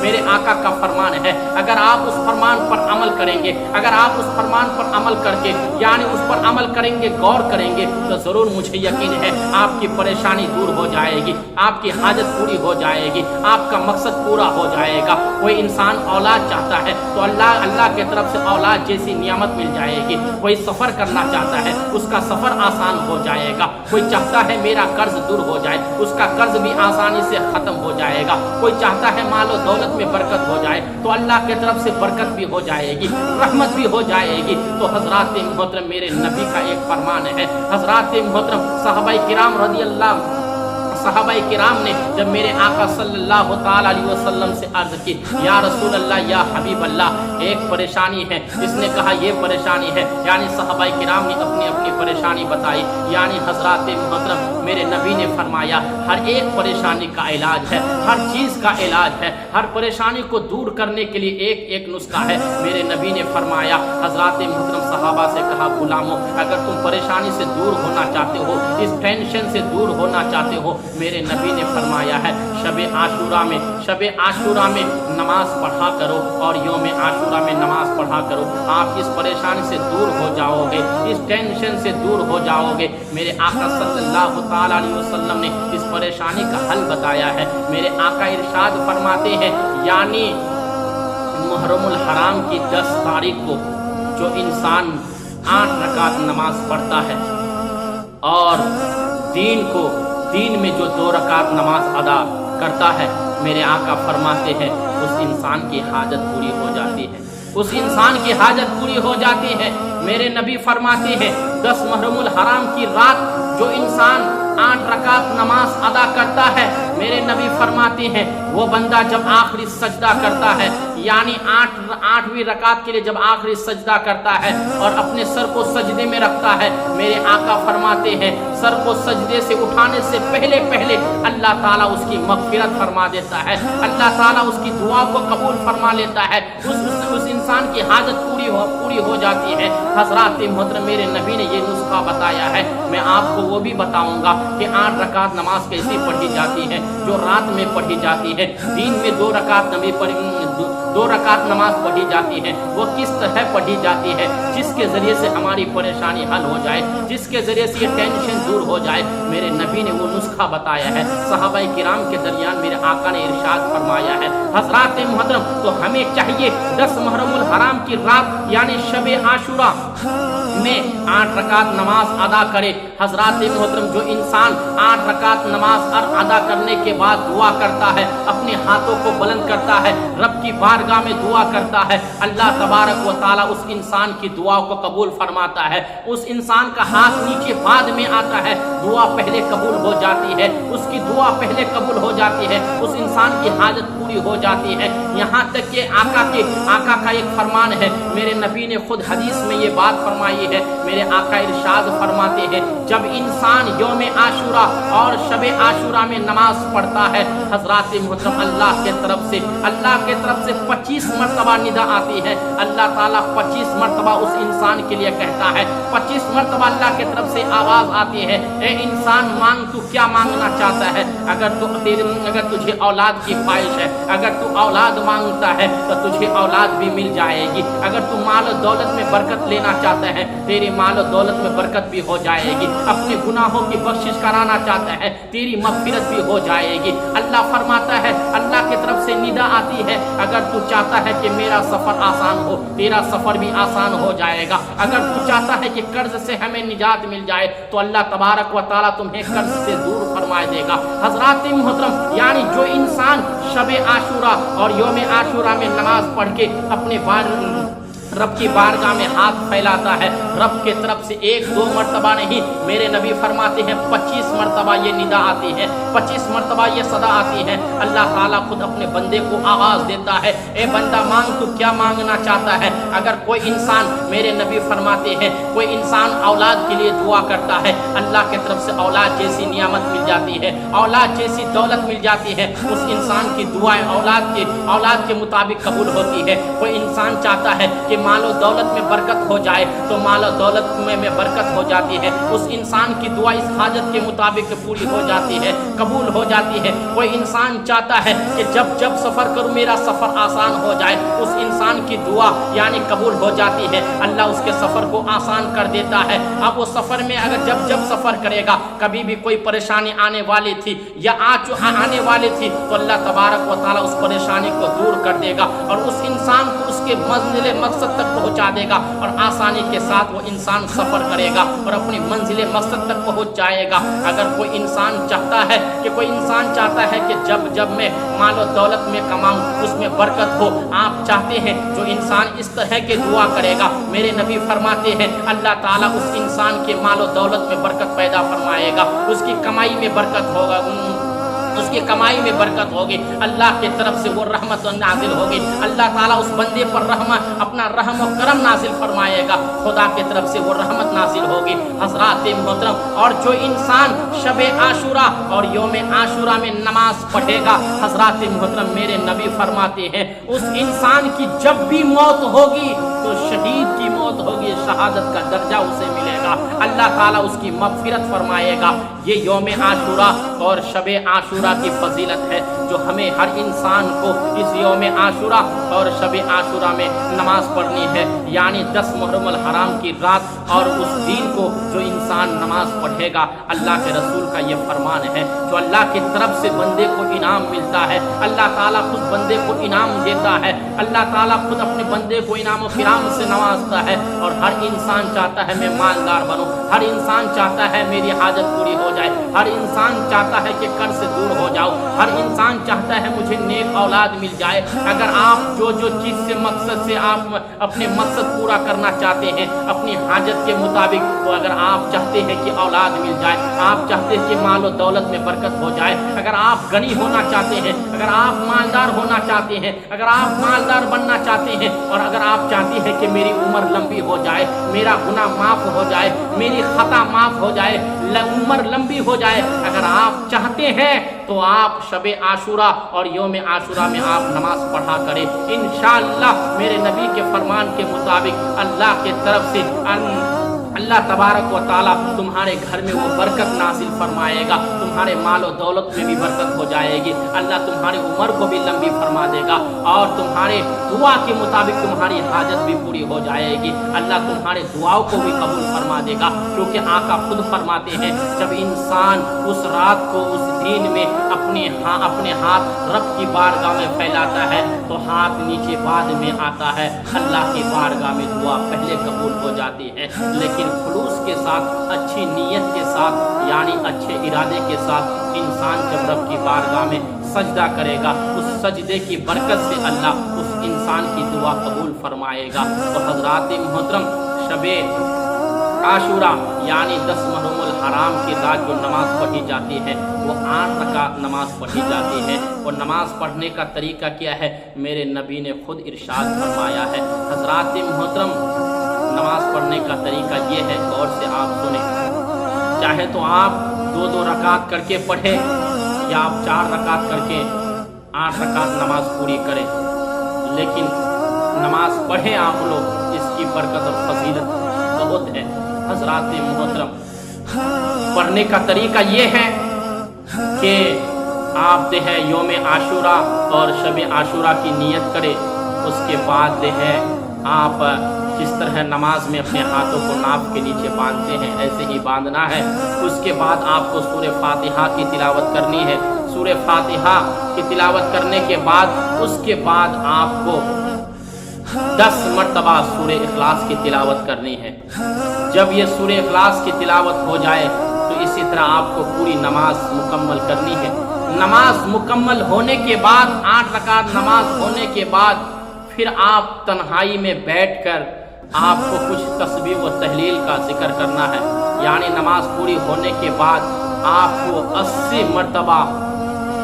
میرے آقا کا فرمان ہے، اگر آپ اس فرمان پر عمل کریں گے، اگر آپ اس فرمان پر عمل کر کے یعنی اس پر عمل کریں گے، غور کریں گے، تو ضرور مجھے یقین ہے آپ کی پریشانی دور ہو جائے گی، آپ کی حاجت پوری ہو جائے گی، آپ کا مقصد پورا ہو جائے گا۔ کوئی انسان اولاد چاہتا ہے تو اللہ کی طرف سے اولاد جیسی نعمت مل جائے گی۔ کوئی سفر کرنا چاہتا ہے، اس کا سفر آسان ہو جائے گا۔ کوئی چاہتا ہے میرا قرض دور ہو جائے، اس کا قرض بھی آسانی سے ختم ہو جائے گا۔ کوئی چاہتا ہے مال و دولت میں برکت ہو جائے تو اللہ کی طرف سے برکت بھی ہو جائے گی، رحمت بھی ہو جائے گی۔ تو حضرات محترم میرے نبی کا ایک فرمان ہے، حضرات محترم صحابہ کرام نے جب میرے آقا صلی اللہ تعالی علیہ وسلم سے عرض کی، یا رسول اللہ، یا حبیب اللہ، ایک پریشانی ہے۔ اس نے کہا یہ پریشانی ہے، یعنی صحابہ کرام نے اپنی اپنی پریشانی بتائی۔ یعنی حضرات محترم میرے نبی نے فرمایا ہر ایک پریشانی کا علاج ہے، ہر چیز کا علاج ہے، ہر پریشانی کو دور کرنے کے لیے ایک ایک نسخہ ہے۔ میرے نبی نے فرمایا، حضرات محترم صحابہ سے کہا، غلاموں، اگر تم پریشانی سے دور ہونا چاہتے ہو، اس ٹینشن سے دور ہونا چاہتے ہو، میرے نبی نے فرمایا ہے شب عاشورہ میں نماز پڑھا کرو اور یوم عاشورہ میں نماز پڑھا کرو، آپ اس پریشانی سے دور ہو جاؤ گے، اس ٹینشن سے دور ہو جاؤ گے۔ میرے آقا صلی اللہ تعالی علیہ وسلم نے اس پریشانی کا حل بتایا ہے۔ میرے آقا ارشاد فرماتے ہیں، یعنی محرم الحرام کی 10 تاریخ کو جو انسان 8 رکعت نماز پڑھتا ہے اور دین میں جو 2 رکعت نماز ادا کرتا ہے، میرے آقا فرماتے ہیں اس انسان کی حاجت پوری ہو جاتی ہے، اس انسان کی حاجت پوری ہو جاتی ہے۔ میرے نبی فرماتے ہیں 10 محرم الحرام کی رات جو انسان 8 رکعت نماز ادا کرتا ہے، میرے نبی فرماتے ہیں وہ بندہ جب آخری سجدہ کرتا ہے، یعنی 8ویں رکعت کے لیے جب آخری سجدہ کرتا ہے اور اپنے سر کو سجدے میں رکھتا ہے، میرے آقا فرماتے ہیں سر کو سجدے سے اٹھانے سے پہلے اللہ تعالیٰ اس کی مغفرت فرما دیتا ہے، اللہ تعالیٰ اس کی دعا کو قبول فرما لیتا ہے، اس انسان کی حاجت پوری ہو جاتی ہے۔ حضرات محترم میرے نبی نے یہ نسخہ بتایا ہے، میں آپ کو وہ بھی بتاؤں گا کہ 8 رکعت نماز کیسے پڑھی جاتی ہے، جو رات میں پڑھی جاتی ہے۔ دین میں 2 رکعت نماز پڑھی جاتی ہے، وہ کس طرح پڑھی جاتی ہے جس کے ذریعے سے ہماری پریشانی حل ہو جائے، جس کے ذریعے سے یہ ٹینشن دور ہو جائے۔ میرے نبی نے وہ نسخہ بتایا ہے، صحابہ کرام کے درمیان میرے آقا نے ارشاد فرمایا ہے۔ حضرات محترم تو ہمیں چاہیے 10 محرم الحرام کی رات یعنی شب عاشورہ میں 8 رکعت نماز ادا کرے۔ حضرات محترم جو انسان 8 رکعت نماز ادا کرنے کے بعد دعا کرتا ہے، اپنے ہاتھوں کو بلند کرتا ہے، رب کی بارگاہ میں دعا کرتا ہے، اللہ تبارک و تعالیٰ اس انسان کی دعا کو قبول فرماتا ہے۔ اس انسان کا ہاتھ نیچے بعد میں آتا ہے، دعا پہلے قبول ہو جاتی ہے، اس کی دعا پہلے قبول ہو جاتی ہے، اس انسان کی حاجت پوری ہو جاتی ہے۔ یہاں تک کہ آقا کا ایک فرمان ہے، میرے نبی نے خود حدیث میں یہ بات فرمائی ہے۔ میرے آقا ارشاد فرماتے ہیں جب انسان یوم عاشورہ اور شب عاشورہ میں نماز پڑھتا ہے، حضرات محترم اللہ کے طرف سے 25 مرتبہ ندا آتی ہے، اللہ تعالیٰ 25 مرتبہ اس انسان کے لیے کہتا ہے، 25 مرتبہ اللہ کے طرف سے آواز آتی ہے، اے انسان مانگ، تو کیا مانگنا چاہتا ہے؟ اگر تجھے اولاد کی خواہش ہے، اگر تو اولاد مانگتا ہے تو تجھے اولاد بھی مل جائے گی۔ اگر تو مال و دولت میں برکت لینا چاہتا ہے، تیری مال و دولت میں برکت بھی ہو جائے گی۔ اپنے گناہوں کی بخشش کرانا چاہتا ہے، تیری مغفرت بھی ہو جائے گی۔ اللہ فرماتا ہے، اللہ کی طرف سے ندا آتی ہے، اگر تو چاہتا ہے کہ میرا سفر آسان ہو، تیرا سفر بھی آسان ہو جائے گا۔ اگر تو چاہتا ہے کہ قرض سے ہمیں نجات مل جائے تو اللہ تبارک و تعالیٰ تمہیں قرض سے دور فرما دے گا۔ حضرات محترم یعنی جو انسان شب عاشورہ اور یوم عاشورہ میں نماز پڑھ کے اپنے رب کی بارگاہ میں ہاتھ پھیلاتا ہے، رب کے طرف سے 1-2 مرتبہ نہیں، میرے نبی فرماتے ہیں 25 مرتبہ یہ ندا آتی ہے، 25 مرتبہ یہ صدا آتی ہے۔ اللہ تعالیٰ خود اپنے بندے کو آواز دیتا ہے، اے بندہ مانگ، تو کیا مانگنا چاہتا ہے؟ اگر کوئی انسان، میرے نبی فرماتے ہیں کوئی انسان اولاد کے لیے دعا کرتا ہے، اللہ کے طرف سے اولاد جیسی نعمت مل جاتی ہے، اولاد جیسی دولت مل جاتی ہے، اس انسان کی دعائیں اولاد کے مطابق قبول ہوتی ہے۔ کوئی انسان چاہتا ہے کہ مال و دولت میں برکت ہو جائے تو مال و دولت میں برکت ہو جاتی ہے، اس انسان کی دعا اس حاجت کے مطابق پوری ہو جاتی ہے۔ قبول ہو جاتی ہے۔ کوئی انسان چاہتا ہے کہ جب جب سفر کروں میرا سفر آسان ہو جائے، اس انسان کی دعا یعنی قبول ہو جاتی ہے، اللہ اس کے سفر کو آسان کر دیتا ہے۔ اب وہ سفر میں اگر جب جب سفر کرے گا، کبھی بھی کوئی پریشانی آنے والی تھی یا آنے والی تھی، تو اللہ تبارک و تعالیٰ اس پریشانی کو دور کر دے گا اور اس انسان کو اس کے منزل مقصد تک پہنچا دے گا، اور آسانی کے ساتھ وہ انسان سفر کرے گا اور اپنی منزل مقصد تک پہنچ جائے گا۔ اگر کوئی انسان چاہتا ہے کہ جب جب میں مال و دولت میں کماؤں اس میں برکت ہو، آپ چاہتے ہیں جو انسان اس طرح کے دعا کرے گا، میرے نبی فرماتے ہیں اللہ تعالیٰ اس انسان کے مال و دولت میں برکت پیدا فرمائے گا، اس کی کمائی میں برکت ہوگا، اس کی کمائی میں برکت ہوگی، اللہ کی طرف سے وہ رحمت نازل ہوگی، اللہ تعالیٰ اس بندے پر اپنا رحم و کرم نازل فرمائے گا، خدا کی طرف سے وہ رحمت نازل ہوگی۔ حضرات محترم، اور جو انسان شب عاشورہ اور یوم عاشورہ میں نماز پڑھے گا، حضرات محترم میرے نبی فرماتے ہیں اس انسان کی جب بھی موت ہوگی تو شہید کی موت ہوگی، شہادت کا درجہ اسے ملے گا، اللہ تعالیٰ اس کی مغفرت فرمائے گا۔ یہ یوم عاشورہ اور شب عاشورہ کی فضیلت ہے جو ہمیں ہر انسان کو اس یوم عاشورہ اور شب عاشورہ میں نماز پڑھنی ہے، یعنی 10 محرم الحرام کی رات اور اس دن کو جو انسان نماز پڑھے گا، اللہ کے رسول کا یہ فرمان ہے، جو اللہ کی طرف سے بندے کو انعام ملتا ہے، اللہ تعالیٰ خود بندے کو انعام دیتا ہے، اللہ تعالیٰ خود اپنے بندے کو انعام و کرام سے نوازتا ہے، اور ہر انسان چاہتا ہے میں مالدار بنوں، ہر انسان چاہتا ہے میری حاجت پوری ہو جائے، ہر انسان چاہتا ہے کہ قرض سے دور ہو جاؤ، ہر انسان چاہتا ہے مجھے نیک اولاد مل جائے۔ اگر آپ جو چیز سے مقصد سے آپ اپنے مقصد پورا کرنا چاہتے ہیں اپنی حاجت کے مطابق، تو اگر آپ چاہتے ہیں کہ اولاد مل جائے، آپ چاہتے ہیں کہ مال و دولت میں برکت ہو جائے، اگر آپ غنی ہونا چاہتے ہیں، اگر آپ مالدار ہونا چاہتے ہیں، اگر آپ مالدار بننا چاہتے ہیں، اور اگر آپ چاہتے ہیں کہ میری عمر لمبی ہو جائے، میرا گناہ معاف ہو جائے، میری خطا معاف ہو جائے، عمر لمبی ہو جائے، اگر آپ چاہتے ہیں تو آپ شب عاشورہ اور یوم عاشورہ میں آپ نماز پڑھا کریں، انشاءاللہ میرے نبی کے فرمان کے مطابق اللہ کی طرف سے اللہ تبارک و تعالیٰ تمہارے گھر میں وہ برکت نازل فرمائے گا، تمہارے مال و دولت میں بھی برکت ہو جائے گی، اللہ تمہاری عمر کو بھی لمبی فرما دے گا، اور تمہارے دعا کے مطابق تمہاری حاجت بھی پوری ہو جائے گی، اللہ تمہارے دعاؤں کو بھی قبول فرما دے گا، کیونکہ آقا خود فرماتے ہیں جب انسان اس رات کو اس دن میں اپنے ہاتھ رب کی بارگاہ میں پھیلاتا ہے تو ہاتھ نیچے بعد میں آتا ہے، اللہ کی بارگاہ میں دعا پہلے قبول ہو جاتی ہے، لیکن خلوص کے ساتھ، اچھی نیت کے ساتھ، یعنی اچھے ارادے کے ساتھ انسان جب رب کی بارگاہ میں سجدہ کرے گا، اس سجدے کی برکت سے اللہ اس انسان کی دعا قبول فرمائے گا۔ تو حضرات محترم، شب عاشورہ یعنی 10 محرم الحرام کی رات جو نماز پڑھی جاتی ہے وہ 8 رکعت نماز پڑھی جاتی ہے، اور نماز پڑھنے کا طریقہ کیا ہے میرے نبی نے خود ارشاد فرمایا ہے۔ حضرات محترم، نماز پڑھنے کا طریقہ یہ ہے، غور سے آپ سنیں، چاہے تو آپ 2 رکعت کر کے پڑھیں یا آپ 4 رکعت کر کے 8 رکعت نماز پوری کریں، لیکن نماز پڑھیں آپ لوگ، اس کی برکت اور فضیلت بہت ہے۔ حضرات محترم، پڑھنے کا طریقہ یہ ہے کہ آپ یوم عاشورہ اور شب عاشورہ کی نیت کریں، اس کے بعد آپ جس طرح نماز میں اپنے ہاتھوں کو ناف کے نیچے باندھتے ہیں ایسے ہی باندھنا ہے، اس کے بعد آپ کو سورہ فاتحہ کی تلاوت کرنی ہے، سورہ فاتحہ کی تلاوت کرنے کے بعد آپ کو 10 مرتبہ سورہ اخلاص کی تلاوت کرنی ہے۔ جب یہ سورہ اخلاص کی تلاوت ہو جائے تو اسی طرح آپ کو پوری نماز مکمل کرنی ہے۔ نماز مکمل ہونے کے بعد، 8 رکعت نماز ہونے کے بعد، پھر آپ تنہائی میں بیٹھ کر آپ کو کچھ تسبیح و تہلیل کا ذکر کرنا ہے، یعنی نماز پوری ہونے کے بعد آپ کو 80 مرتبہ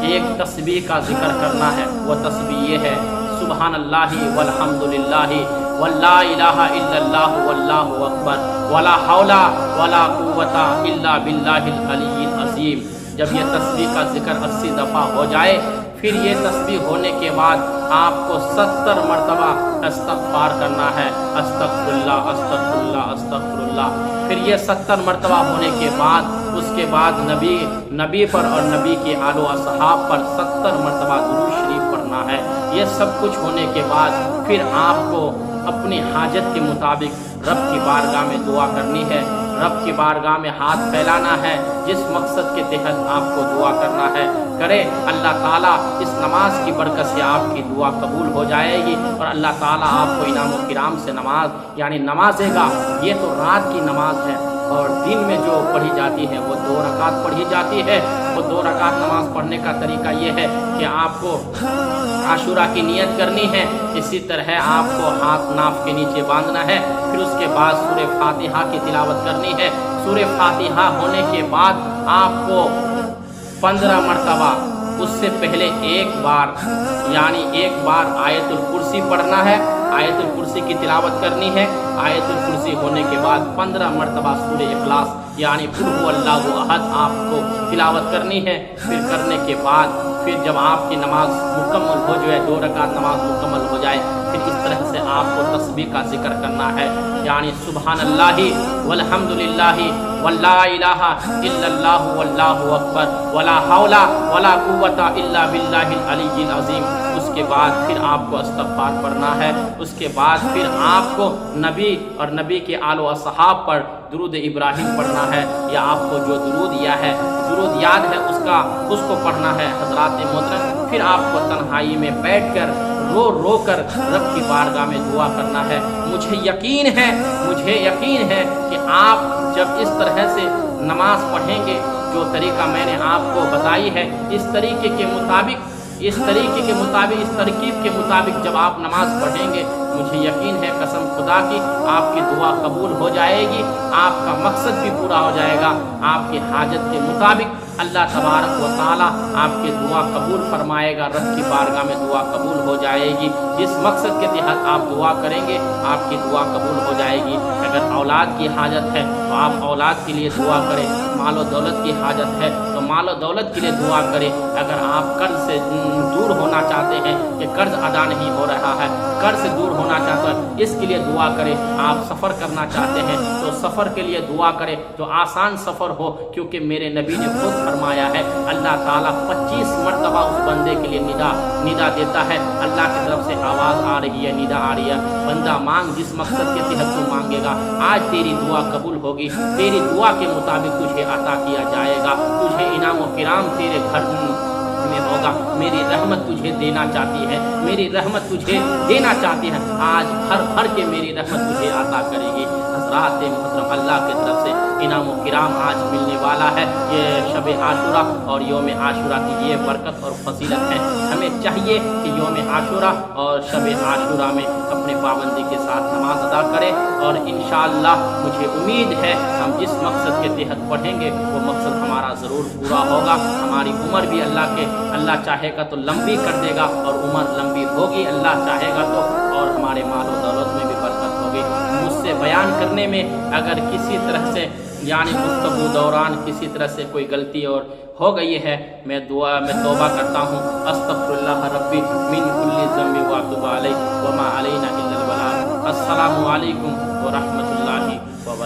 ایک تسبیح کا ذکر کرنا ہے۔ وہ تسبیح یہ ہے: سبحان اللہ والحمدللہ ولا الہ الا اللہ واللہ اکبر ولا حول ولا قوت الا باللہ العلی العظیم۔ جب یہ تسبیح کا ذکر 80 دفعہ ہو جائے، پھر یہ تسبیح ہونے کے بعد آپ کو 70 مرتبہ استغفار کرنا ہے، استغفر اللہ استغفر اللہ استغفر اللہ۔ پھر یہ 70 مرتبہ ہونے کے بعد اس کے بعد نبی پر اور نبی کے آل و اصحاب پر 70 مرتبہ درود شریف پڑھنا ہے۔ یہ سب کچھ ہونے کے بعد پھر آپ کو اپنی حاجت کے مطابق رب کی بارگاہ میں دعا کرنی ہے، رب کی بارگاہ میں ہاتھ پھیلانا ہے، جس مقصد کے تحت آپ کو دعا کرنا ہے کرے، اللہ تعالیٰ اس نماز کی برکت سے آپ کی دعا قبول ہو جائے گی، اور اللہ تعالیٰ آپ کو انعام و کرام سے نوازے گا۔ یہ تو رات کی نماز ہے، اور دن میں جو پڑھی جاتی ہے وہ 2 رکعت پڑھی جاتی ہے۔ وہ 2 رکعت نماز پڑھنے کا طریقہ یہ ہے کہ آپ کو عاشورہ کی نیت کرنی ہے، اسی طرح آپ کو ہاتھ ناف کے نیچے باندھنا ہے، پھر اس کے بعد سورہ فاتحہ کی تلاوت کرنی ہے۔ سورہ فاتحہ ہونے کے بعد آپ کو 15 مرتبہ، اس سے پہلے ایک بار آیت الکرسی پڑھنا ہے، آیت الکرسی کی تلاوت کرنی ہے۔ آیت الکرسی ہونے کے بعد 15 مرتبہ سورہ اخلاص یعنی قل هو اللہ احد آپ کو تلاوت کرنی ہے۔ پھر کرنے کے بعد پھر جب آپ کی نماز مکمل ہو جائے، 2 رکعت نماز مکمل ہو جائے، پھر اس طرح سے آپ کو تسبیح کا ذکر کرنا ہے، یعنی سبحان اللہ والحمد للہ ولا الہ الا اللہ واللہ اکبر ولا حول ولا قوت الا باللہ العلی العظیم۔ اس کے بعد پھر آپ کو استغفار پڑھنا ہے۔ اس کے بعد پھر آپ کو نبی اور نبی کے آل و اصحاب پر درود ابراہیم پڑھنا ہے، یا آپ کو جو درود یاد ہے اس کو پڑھنا ہے حضرات محترم۔ پھر آپ کو تنہائی میں بیٹھ کر رو کر رب کی بارگاہ میں دعا کرنا ہے۔ مجھے یقین ہے کہ آپ جب اس طرح سے نماز پڑھیں گے، جو طریقہ میں نے آپ کو بتائی ہے، اس ترکیب کے مطابق جب آپ نماز پڑھیں گے، مجھے یقین ہے قسم خدا کی آپ کی دعا قبول ہو جائے گی، آپ کا مقصد بھی پورا ہو جائے گا۔ آپ کی حاجت کے مطابق اللہ تبارک و تعالی آپ کی دعا قبول فرمائے گا، رب کی بارگاہ میں دعا قبول ہو جائے گی۔ جس مقصد کے تحت آپ دعا کریں گے، آپ کی دعا قبول ہو جائے گی۔ اگر اولاد کی حاجت ہے تو آپ اولاد کے لیے دعا کریں، مال و دولت کی حاجت ہے تو مال و دولت کے لیے دعا کریں۔ اگر آپ قرض سے دور ہونا چاہتے ہیں کہ قرض ادا نہیں ہو رہا ہے، قرض سے دور ہونا چاہتے ہیں، اس کے لیے دعا کریں۔ آپ سفر کرنا چاہتے ہیں تو سفر کے لیے دعا کریں، جو آسان سفر ہو، کیونکہ میرے نبی نے خود فرمایا ہے اللہ تعالیٰ 25 مرتبہ اس بندے کے لیے ندا دیتا ہے، اللہ کی طرف سے آواز آ رہی ہے، ندا آ رہی ہے، بندہ مانگ، جس مقصد کے تحت تو مانگے گا، آج تیری دعا قبول ہوگی، تیری دعا کے مطابق تجھے عطا کیا جائے گا، تجھے انعام و کرام تیرے گھر میں ہوگا۔ میری رحمت تجھے دینا چاہتی ہے، میری رحمت تجھے دینا چاہتی ہے، آج بھر کے میری رحمت تجھے عطا کرے گی۔ حضرات محترم، اللہ کی طرف سے انعام و کرام آج ملنے والا ہے۔ یہ شب عاشورہ اور یوم عاشورہ کی یہ برکت اور فضیلت ہے۔ ہمیں چاہیے کہ یوم عاشورہ اور شب عاشورہ میں اپنے پابندی کے ساتھ نماز ادا کریں، اور انشاءاللہ مجھے امید ہے ہم جس مقصد کے تحت پڑھیں گے وہ مقصد ہمارا ضرور پورا ہوگا۔ ہماری عمر بھی اللہ چاہے گا تو لمبی کر دے گا، اور عمر لمبی ہوگی اللہ چاہے گا تو، اور ہمارے مال و دولت میں بھی برکت ہوگی۔ مجھ سے بیان کرنے میں اگر کسی طرح سے یعنی گفتگو دوران کسی طرح سے کوئی غلطی اور ہو گئی ہے، میں توبہ کرتا ہوں۔ استغفر اللہ ربی من کل ذنب واتوب علیہ وما علینا الا البلاغ۔ السلام علیکم ورحمۃ اللہ